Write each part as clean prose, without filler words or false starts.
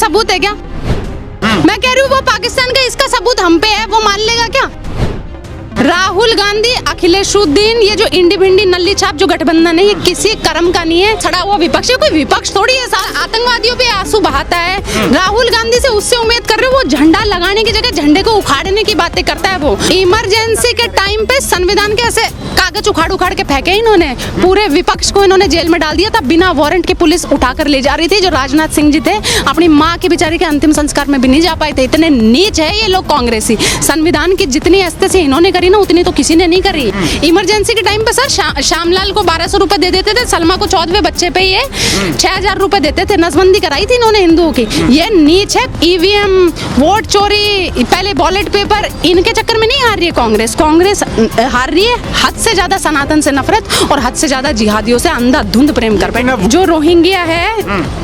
सबूत है क्या? मैं कह रही हूँ वो पाकिस्तान का, इसका सबूत हम पे है, वो मान लेगा क्या? राहुल गांधी, अखिलेशुद्दीन, ये जो इंडी भिंडी नल्ली छाप जो गठबंधन है, ये किसी कर्म का नहीं है। छड़ा हुआ विपक्ष है, कोई विपक्ष थोड़ी है। आतंकवादियों पे आंसू बहाता है। राहुल गांधी से उससे उम्मीद कर रहे हो वो झंडा लगाने की जगह झंडे को उखाड़ने की बातें करता है। वो इमरजेंसी के टाइम पे संविधान के ऐसे कागज उखाड़ के फेंके इन्होंने, पूरे विपक्ष को इन्होंने जेल में डाल दिया था। बिना वारंट के पुलिस उठाकर ले जा रही थी। जो राजनाथ सिंह जी थे, अपनी माँ के बेचारे के अंतिम संस्कार में भी नहीं जा पाए थे। इतने नीच है ये लोग कांग्रेसी। संविधान की जितनी अस्ते इन्होंने करी ना, उतनी तो किसी ने नहीं करी। इमरजेंसी के टाइम पे सर श्यामलाल को 1200 रुपए दे देते थे, सलमा को 14वें बच्चे पे ये 6000 रुपए देते थे। नसबंदी कराई थी इन्होंने हिंदुओं की। ये नीच है। ईवीएम, वोट चोरी, पहले बैलेट पेपर, इनके चक्कर में नहीं हार रही है कांग्रेस। कांग्रेस हार रही है हद से ज्यादा सनातन से नफरत और हद से ज्यादा जिहादियों से अंधाधुंध प्रेम कर पाए। जो रोहिंग्या है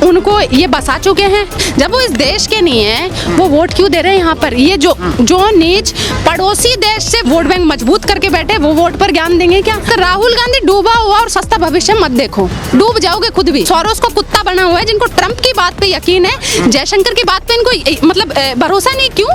उनको ये बसा चुके हैं। जब वो इस देश के नहीं है, वो वोट क्यों दे रहे हैं यहाँ पर? ये जो नीच पड़ोसी देश से वोट बैंक मजबूत करके बैठे, वो वोट पर ज्ञान देंगे क्या? तो राहुल गांधी डूबा हुआ और सस्ता भविष्य मत देखो, डूब जाओगे खुद भी। सोरोस को कुत्ता बना हुआ है, जिनको ट्रंप की बात पे यकीन है, जयशंकर की बात पे इनको मतलब भरोसा नहीं। क्यों?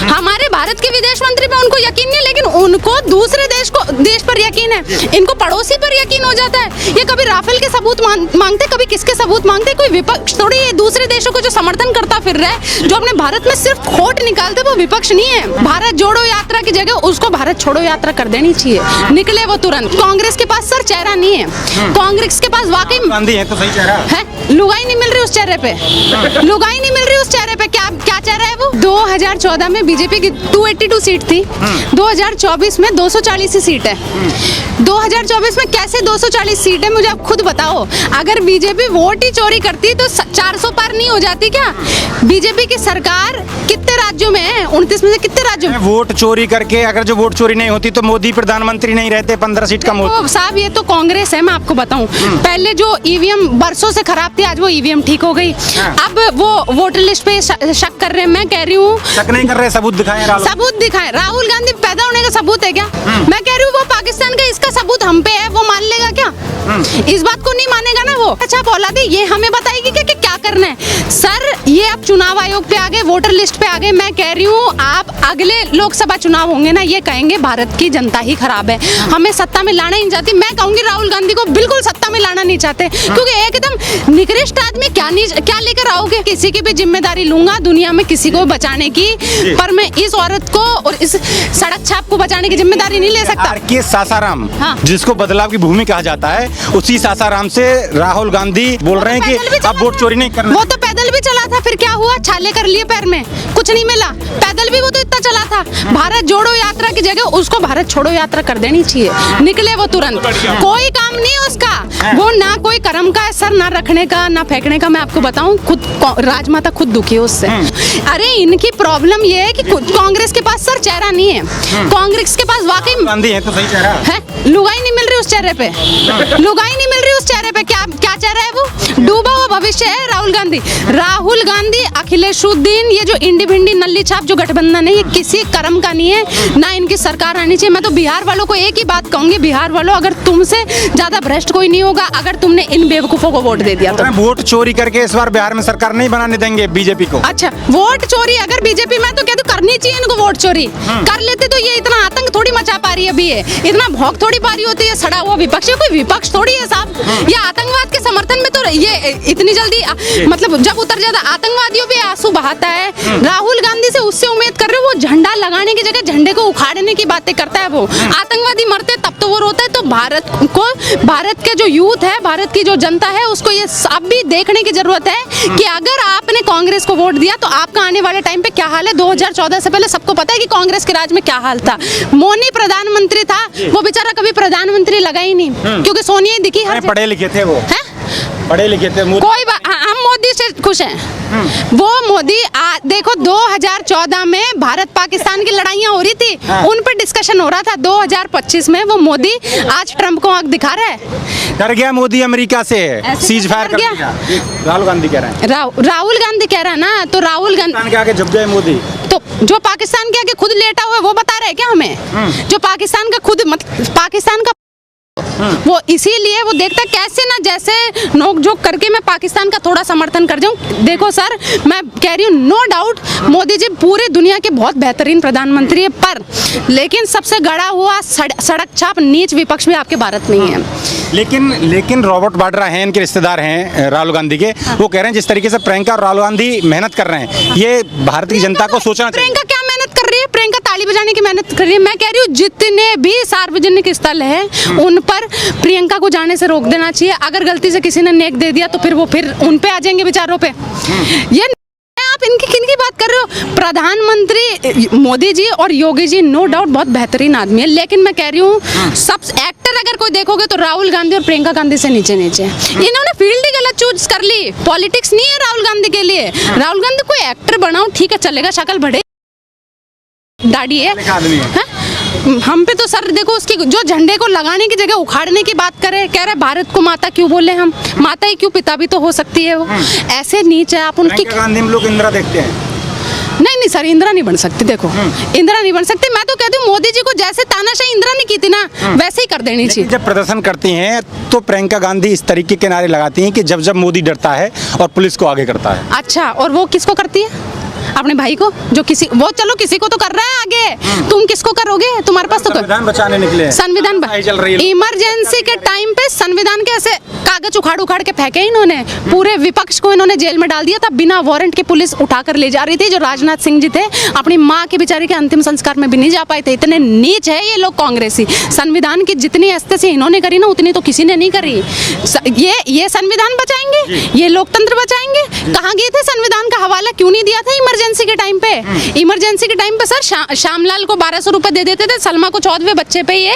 हमारे भारत के विदेश मंत्री पे उनको यकीन नहीं, लेकिन उनको दूसरे देश पर यकीन है। इनको पड़ोसी पर यकीन हो जाता है। ये कभी राफेल के सबूत मांगते, कभी किसके सबूत मांगते। कोई विपक्ष थोड़ी है। दूसरे देशों को जो समर्थन करता फिर रहा है, जो अपने भारत में सिर्फ खोट निकालते, वो विपक्ष नहीं है। भारत जोड़ो यात्रा की जगह उसको भारत छोड़ो यात्रा कर देनी चाहिए। निकले वो तुरंत। कांग्रेस के पास सर चेहरा नहीं है। कांग्रेस के पास वाकई गांधी है तो सही चेहरा है। लुगाई नहीं मिल रही उस चेहरे पे, लुगाई नहीं मिल रही उस चेहरे पे। क्या चेहरा है वो? 2014 में बीजेपी की 282 सीट थी, 2024 में 240 सीट है। 2024 में कैसे 240 सीट है, मुझे आप खुद बताओ। अगर बीजेपी वोट ही चोरी करती तो 400 पार नहीं हो जाती क्या? बीजेपी की सरकार कितने राज्यों में है? 29 में से कितने राज्यों में? वोट चोरी करके, अगर जो वोट चोरी नहीं होती तो मोदी प्रधानमंत्री नहीं रहते, 15 सीट कम होती। साहब ये तो कांग्रेस है। मैं आपको बताऊं, पहले जो ईवीएम बरसों से खराब थी, आज वो ईवीएम ठीक हो गई। अब वो वोटर लिस्ट पे शक कर रहे हैं। मैं कह रही हूँ शक नहीं कर रहे, सबूत दिखाएं। सबूत दिखाएं। राहुल गांधी पैदा होने का सबूत है क्या? मैं कह रही हूँ वो पाकिस्तान का, इसका सबूत हम पे है, वो मान लेगा क्या? इस बात को नहीं मानेगा ना वो। अच्छा औलादे, ये हमें बताएगी कि क्या करना है। सर ये अब चुनाव आयोग पे आ गए, वोटर लिस्ट पे आ गए। मैं कह रही हूँ आप अगले लोकसभा चुनाव होंगे ना, ये कहेंगे भारत की जनता ही खराब है, हमें सत्ता में लाना ही नहीं चाहती। मैं कहूंगी राहुल गांधी को बिल्कुल सत्ता में लाना नहीं चाहते, क्योंकि एकदम निकृष्ट आदमी। क्या लेकर आओगे? किसी की भी जिम्मेदारी लूंगा दुनिया में किसी को बचाने की, पर मैं इस औरत को और इस सड़क छाप को बचाने की जिम्मेदारी नहीं ले सकता। के सासाराम, हाँ। जिसको बदलाव की भूमि कहा जाता है, उसी सासाराम से राहुल गांधी बोल रहे हैं कि अब वोट चोरी नहीं करना। वो तो पैदल भी चला था, फिर क्या हुआ? छाले कर लिए पैर में, कुछ नहीं मिला। पैदल भी वो तो इतना चला था। भारत जोड़ो यात्रा की जगह उसको भारत छोड़ो यात्रा कर देनी चाहिए। निकले वो तुरंत। कोई काम नहीं है उसका, वो ना कोई कर्म का है, सर ना रखने का ना फेंकने का। मैं आपको बताऊं, खुद राजमाता खुद दुखी है उससे। अरे इनकी प्रॉब्लम ये है कि कांग्रेस के पास सर चेहरा नहीं है। कांग्रेस के पास वाकई गांधी है तो सही चेहरा है। लुगाई नहीं मिल रही उस चेहरे पे, लुगाई नहीं मिल रही उस चेहरे पे। क्या चेहरा है वो? डूबा हुआ भविष्य है राहुल गांधी, अखिलेशुद्दीन, ये जो इंडी भिंडी नल्ली छाप जो गठबंधन है, ये किसी कर्म का नहीं है। ना इनकी सरकार आनी चाहिए। मैं तो बिहार वालों को एक ही बात कहूंगी, बिहार वालों, अगर तुमसे ज्यादा भ्रष्ट कोई नहीं होगा अगर तुमने इन बेवकूफों को वोट दे दिया तो। वोट चोरी करके इस बार बिहार में सरकार नहीं बनाने देंगे बीजेपी को। अच्छा वोट चोरी अगर बीजेपी, मैं तो कहती हूँ करनी चाहिए इनको वोट चोरी। कर लेते तो ये इतना आतंक थोड़ी मचा पा रही है अभी, ये इतना भौंक थोड़ी पा रही होती है। सड़ा हुआ विपक्ष है, कोई विपक्ष थोड़ी है साहब। ये आतंकवाद के समर्थन में तो ये इतनी जल्दी मतलब जब उतर जाता, आतंकवादियों पे आंसू बहाता है। राहुल गांधी से उससे उम्मीद कर रहे हो वो झंडा लगाने की जगह झंडे को उखाड़ने की बातें करता है। वो आतंकवादी मरते तब तो वो रोता है। तो भारत के जो यूथ है, भारत की जो जनता है, उसको ये अब भी देखने की जरूरत है कि अगर आपने कांग्रेस को वोट दिया तो आपका आने वाले टाइम पे क्या हाल है। 2014 से पहले सबको पता है कि कांग्रेस के राज में क्या हाल था। मोदी प्रधानमंत्री था, वो बेचारा कभी प्रधानमंत्री लगा ही नहीं, क्योंकि सोनिया दिखी हर पढ़े लिखे थे वो है? पढ़े लिखे थे। कोई हम मोदी से खुश हैं। वो मोदी देखो 2014 में भारत पाकिस्तान की लड़ाइयाँ हो रही थी, उन पर डिस्कशन हो रहा था। 2025 में वो मोदी आज ट्रंप को आंख दिखा रहा है। डर गया मोदी अमेरिका से, सीज फायर कर दिया। राहुल गांधी कह रहे हैं। राहुल गांधी कह रहा है ना, तो राहुल गांधी के आगे झुक गए मोदी। तो जो पाकिस्तान के आगे खुद लेटा हुआ है वो बता रहे हैं क्या हमें? जो पाकिस्तान का खुद मतलब पाकिस्तान का वो इसीलिए वो देखता है कैसे ना जैसे नोक झोंक करके मैं पाकिस्तान का थोड़ा समर्थन कर जाऊं। देखो सर, मैं कह रही हूँ नो डाउट मोदी जी पूरी दुनिया के बहुत बेहतरीन प्रधानमंत्री है, पर लेकिन सबसे गड़ा हुआ सड़क छाप नीच विपक्ष भी आपके भारत में ही है। लेकिन रॉबर्ट वाड्रा हैं, इनके रिश्तेदार हैं राहुल गांधी के, वो कह रहे हैं जिस तरीके से प्रियंका और राहुल गांधी मेहनत कर रहे हैं, ये भारतीय जनता को सोचना चाहिए। प्रियंका क्या मेहनत कर रही है? प्रियंका ताली बजाने की मेहनत कर रही है। मैं कह रही हूँ जितने भी सार्वजनिक स्थल है उन पर प्रियंका को जाने से रोक देना चाहिए। अगर गलती से किसी ने नेक दे दिया तो फिर वो फिर उन पे आ जाएंगे बेचारों पे। ये आप इनकी किनकी बात कर रहे हो? प्रधानमंत्री मोदी जी और योगी जी नो डाउट बहुत बेहतरीन आदमी है, लेकिन मैं कह रही हूँ सब एक्टर अगर कोई देखोगे तो राहुल गांधी और प्रियंका गांधी से नीचे नीचे। इन्होंने फील्ड ही गलत चूज कर ली। पॉलिटिक्स नहीं है राहुल गांधी के लिए। राहुल गांधी कोई एक्टर बनाओ ठीक है, चलेगा, शक्ल बढ़े, दाढ़ी है, हम पे तो सर देखो उसकी जो झंडे को लगाने की जगह उखाड़ने की बात करे, कह रहे भारत को माता क्यों बोले हम? माता ही क्यों, पिता भी तो हो सकती है वो। ऐसे नीचे आप उनकी गांधी हम लोग इंदिरा देखते हैं। नहीं सर, इंदिरा नहीं बन सकती। देखो इंदिरा नहीं बन सकती। मैं तो कहती हूँ मोदी जी को जैसे तानाशाही इंदिरा ने की थी ना वैसे ही कर देनी चाहिए। जब प्रदर्शन करती हैं तो प्रियंका गांधी इस तरीके के नारे लगाती हैं कि जब मोदी डरता है और पुलिस को आगे करता है। अच्छा, और वो किसको करती है? अपने भाई को, जो किसी वो चलो किसी को तो कर रहा है आगे, तुम किसको करोगे? तुम्हारे पास तो संविधान बचाने निकले, संविधान चल रही है। इमरजेंसी के टाइम पे संविधान के ऐसे कागज उखाड़ के फेंके इन्होंने, पूरे विपक्ष को इन्होंने जेल में डाल दिया था। बिना वारंट के पुलिस उठाकर ले जा रही थी। जो राजनाथ सिंह जी थे अपनी माँ के बेचारे के अंतिम संस्कार में भी नहीं जा पाए थे। इतने नीच है ये लोग कांग्रेसी। संविधान की जितनी अस्ते से इन्होंने करी ना उतनी तो किसी ने नहीं करी। ये संविधान बचाएंगे, ये लोकतंत्र बचाएंगे। कहाँ गए थे? संविधान का हवाला क्यों नहीं दिया था इमरजेंसी के टाइम पे? इमरजेंसी के टाइम पे सर श्यामलाल को 1200 रुपए दे देते थे, सलमा को 14वें बच्चे पे ये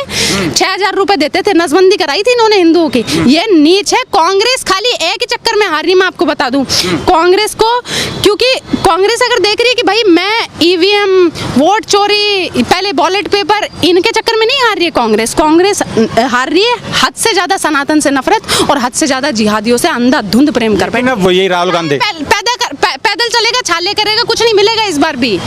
6000 रुपए देते थे। नसबंदी कराई थी इन्होंने हिंदुओं की। ये नीच है। कांग्रेस खाली एक ही चक्कर में हार रही, मैं आपको बता दूं कांग्रेस को, क्योंकि कांग्रेस अगर देख रही है कि भाई मैं ईवीएम, वोट चोरी, पहले बैलेट पेपर, इनके चक्कर में नहीं हार रही है कांग्रेस हार रही है हद से ज्यादा सनातन से नफरत और हद से ज्यादा जिहादियों से अंधाधुंध प्रेम कर बैठे। वो यही राहुल गांधी पैदल चलेगा, छाले करेगा, कुछ नहीं मिलेगा इस बार भी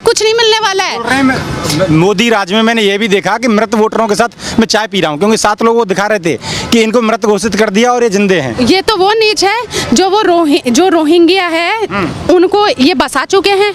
कुछ नहीं मिलने वाला है। मोदी राज में मैंने ये भी देखा कि मृत वोटरों के साथ मैं चाय पी रहा हूँ, क्योंकि 7 लोग वो दिखा रहे थे कि इनको मृत घोषित कर दिया और ये जिंदे हैं। ये तो वो नीच है जो रोहिंग्या है उनको ये बसा चुके हैं।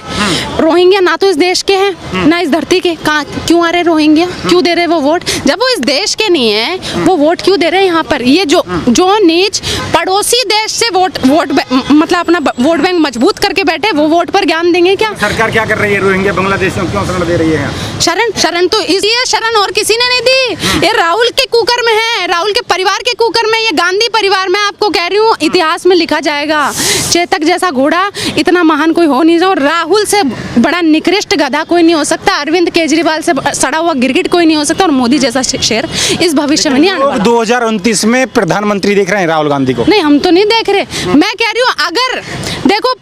रोहिंग्या ना तो इस देश के हैं ना इस धरती के। कहाँ क्यों आ रहे रोहिंग्या? क्यों दे रहे वो वोट? जब वो इस देश के नहीं है वो वोट क्यों दे रहे हैं यहाँ पर? ये जो नीच पड़ोसी देश से वोट मतलब अपना वोट बैंक मजबूत करके बैठे, वो वोट पर ज्ञान देंगे क्या? सरकार क्या कर रही है? रोहिंग्या बांग्लादेश में क्यों शरण दे रही है? शरण तो इसलिए शरण और किसी ने नहीं दी। ये राहुल के कुकर में है, राहुल के परिवार के कुकर में, ये गांधी परिवार में। आपको कह रही हूँ इतिहास में लिखा जाएगा चेतक जैसा घोड़ा इतना महान कोई हो नहीं। और राहुल से बड़ा निकृष्ट गधा कोई नहीं हो सकता। अरविंद केजरीवाल से सड़ा हुआ गिरगिट कोई नहीं हो सकता। और मोदी जैसा शेर इस भविष्य में नहीं आने वाला। 2029 में प्रधानमंत्री देख रहे हैं राहुल गांधी को? नहीं, हम तो नहीं देख रहे। मैं कह रही हूँ अगर देखो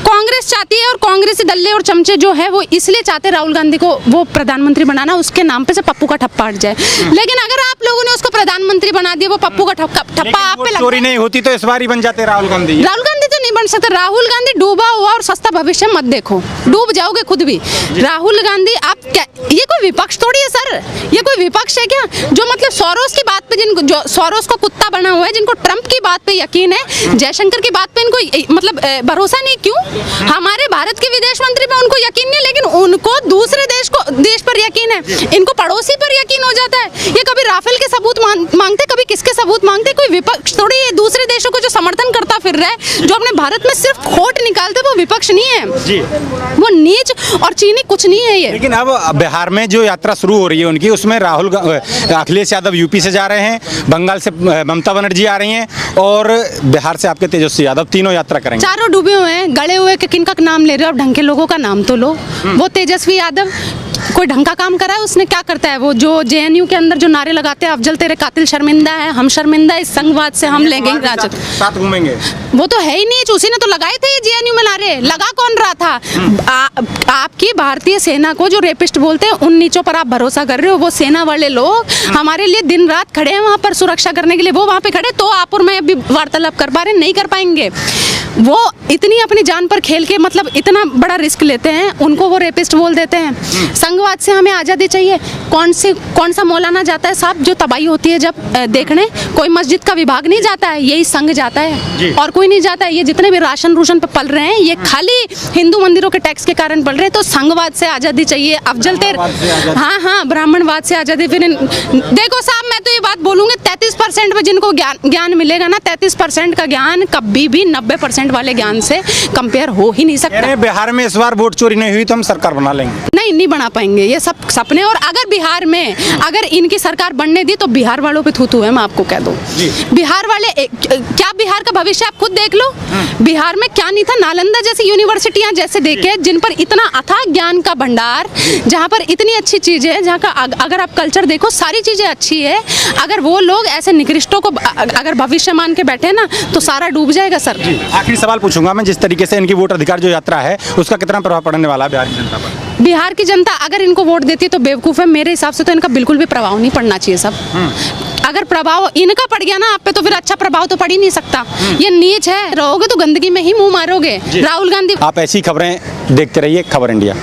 कांग्रेस चाहती है और कांग्रेसी दल्ले और चमचे जो है वो इसलिए चाहते राहुल गांधी को वो प्रधानमंत्री बनाना, उसके नाम पे से पप्पू का ठप्पा हट जाए। लेकिन अगर आप लोगों ने उसको प्रधानमंत्री बना दिया, वो पप्पू का ठप्पा आप पे चोरी नहीं होती तो इस बार ही बन जाते राहुल गांधी। राहुल गांधी तो नहीं बन सकता। राहुल गांधी डूबा हुआ और सस्ता भविष्य मत देखो, डूब जाओगे खुद भी। राहुल गांधी आप क्या, ये कोई विपक्ष थोड़ी है सर, ये कोई विपक्ष है क्या? जो मतलब सोरोस की बात पे जो सोरोस को कुत्ता बना हुआ है, जिनको ट्रंप की बात पे यकीन है, जयशंकर की बात पे इनको मतलब भरोसा नहीं। क्यों? हमारे भारत के विदेश मंत्री पे उनको यकीन नहीं, लेकिन उनको दूसरे देश पर यकीन है, इनको पड़ोसी पर यकीन हो जाता है। ये कभी राफेल के सबूत मांगते, कभी किसके सबूत मांगते। कोई विपक्ष थोड़ी है। दूसरे देशों को जो समर्थन करता फिर रहा है, जो अपने भारत में सिर्फ खोट निकालते, वो विपक्ष नहीं है जी। वो नीच और चीनी कुछ नहीं है ये। लेकिन अब बिहार में जो यात्रा शुरू हो रही है उनकी, उसमें अखिलेश यादव यूपी से जा रहे हैं, बंगाल से ममता बनर्जी आ रही हैं और बिहार से आपके तेजस्वी यादव, तीनों यात्रा करेंगे। चारों डूबे हुए हैं, गड़े हुए कि किनका नाम ले रहे हो? अब ढंग के लोगों का नाम तो लो। वो तेजस्वी यादव कोई ढंग का काम करा है उसने? क्या करता है वो? जो जेएनयू के अंदर जो नारे लगाते हैं, अफजल तेरे कातिल शर्मिंदा है, हम शर्मिंदा, इस संघवाद से हम लेंगे राजद, साथ घूमेंगे। वो तो है ही नहीं। उसी ने तो लगाए थे ये जेएनयू में नारे। लगा कौन रहा था? आपकी भारतीय सेना को जो रेपिस्ट बोलते हैं उन नीचों पर आप भरोसा कर रहे हो। वो सेना वाले लोग हमारे लिए दिन रात खड़े हैं वहाँ पर सुरक्षा करने के लिए। वो वहाँ पे खड़े तो आप और मैं अभी वार्तालाप कर पा रहे, नहीं कर पाएंगे। वो इतनी अपनी जान पर खेल के मतलब इतना बड़ा रिस्क लेते हैं, उनको वो रेपिस्ट बोल देते हैं। संघवाद से हमें आज़ादी चाहिए। कौन सा मौलाना जाता है साहब जो तबाही होती है जब देखने? कोई मस्जिद का विभाग नहीं जाता है, यही संघ जाता है और कोई नहीं जाता है। ये जितने भी राशन रूशन पे पल रहे हैं ये खाली हिंदू मंदिरों के टैक्स के कारण पल रहे हैं। तो संघवाद से आज़ादी चाहिए। अफजल तेर हाँ ब्राह्मणवाद से आज़ादी। फिर देखो साहब, मैं तो ये बात बोलूँगी 33% में जिनको ज्ञान मिलेगा ना, 33% का ज्ञान कभी भी 90% वाले ज्ञान से कंपेयर हो ही नहीं सकता। बिहार में इस बार वोट चोरी नहीं हुई तो हम सरकार बना लेंगे। नहीं बना पाएंगे, ये सब सपने। और अगर बिहार में अगर इनकी सरकार बनने दी तो बिहार वालों पे थूथू है, मैं आपको कह दूं। बिहार वाले क्या बिहार का भविष्य आप खुद देख लो। बिहार में क्या नहीं था, नालंदा जैसी यूनिवर्सिटियां जैसे देखे, जिन पर इतना अथाह ज्ञान का भंडार, जहां पर इतनी अच्छी चीजें है, जहां का अगर आप कल्चर देखो सारी चीजें अच्छी है। अगर वो लोग ऐसे निकृष्टों को अगर भविष्य मान के बैठे ना तो सारा डूब जाएगा सर। आखिरी सवाल पूछूंगा मैं, जिस तरीके से इनकी वोट अधिकार जो यात्रा है उसका कितना प्रभाव पड़ने वाला है बिहार की जनता पर? बिहार की जनता अगर इनको वोट देती है तो बेवकूफ़ है। मेरे हिसाब से तो इनका बिल्कुल भी प्रभाव नहीं पड़ना चाहिए सब। अगर प्रभाव इनका पड़ गया ना आप पे तो फिर अच्छा प्रभाव तो पड़ ही नहीं सकता। ये नीच है, रहोगे तो गंदगी में ही मुंह मारोगे। राहुल गांधी। आप ऐसी खबरें देखते रहिए खबर इंडिया।